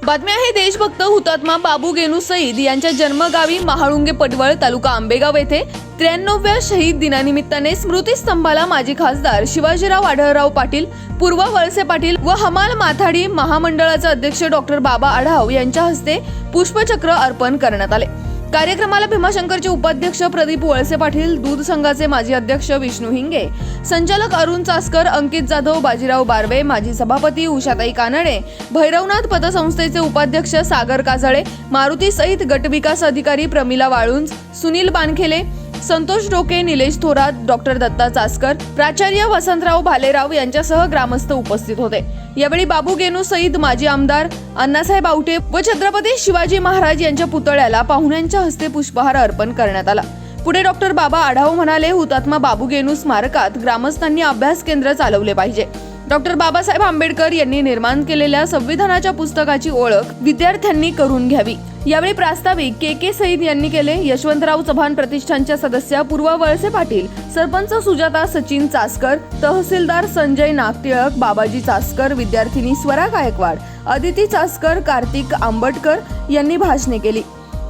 बातमी आहे देशभक्त हुतात्मा बाबू गेनू सईद यांच्या जन्मगावी महाळुंगे पडवळ तालुका आंबेगाव येथे 93व्या शहीद दिनानिमित्ताने स्मृतिस्तंभाला माजी खासदार शिवाजीराव आढळराव पाटील, पूर्वा वळसे पाटील व हमाल माथाडी महामंडळाचे अध्यक्ष डॉक्टर बाबा आढाव यांच्या हस्ते पुष्पचक्र अर्पण करण्यात आले। कार्यक्रमाला भीमाशंकरचे उपाध्यक्ष प्रदीप वळसे पाटील, दूध संघाचे माजी अध्यक्ष विष्णू हिंगे, संचालक अरुण चासकर, अंकित जाधव, बाजीराव बारवे, माजी सभापती उषाताई कानडे, भैरवनाथ पतसंस्थेचे उपाध्यक्ष सागर काजळे, मारुती सहित गटविकास अधिकारी प्रमिला वाळुंज, सुनील बानखेले, संतोष डोके, निलेश थोरात, डॉक्टर दत्ता चासकर, प्राचार्य वसंतराव भालेराव यांच्यासह ग्रामस्थ उपस्थित होते। यावेळी बाबू गेनू सईद, माजी आमदार अण्णासाहेब आवटे व छत्रपती शिवाजी महाराज यांच्या पुतळ्याला पाहुण्यांच्या हस्ते पुष्पहार अर्पण करण्यात आला। पुढे डॉक्टर बाबा आढाव म्हणाले, हुतात्मा बाबू गेनू स्मारकात ग्रामस्थांनी अभ्यास केंद्र चालवले पाहिजे। डॉक्टर बाबासाहेब आंबेडकर यांनी निर्माण केलेल्या संविधानाच्या पुस्तकाची ओळख विद्यार्थ्यांनी करून घ्यावी। यावेळी प्रास्ताविक के सईद यांनी केले। यशवंतराव चव्हाण प्रतिष्ठानच्या सदस्या पूर्वा वळसे पाटील, सरपंच सुजाता सचिन चासकर, तहसीलदार संजय नागटिळक, बाबाजी चासकर, विद्यार्थिनी स्वरा गायकवाड, अदिती चासकर, कार्तिक आंबटकर यांनी भाषणे केली।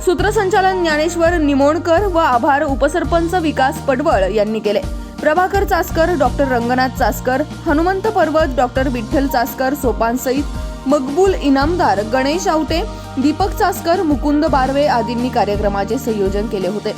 सूत्रसंचालन ज्ञानेश्वर निमोणकर व आभार उपसरपंच विकास पडवळ यांनी केले। प्रभाकर चासकर, डॉक्टर रंगनाथ चासकर, हनुमंत पर्वत, डॉक्टर विठ्ठल चासकर, सोपान सईद, मकबूल इनामदार, गणेश आवटे, दीपक चासकर, मुकुंद बारवे आदींनी कार्यक्रमाचे संयोजन केले होते।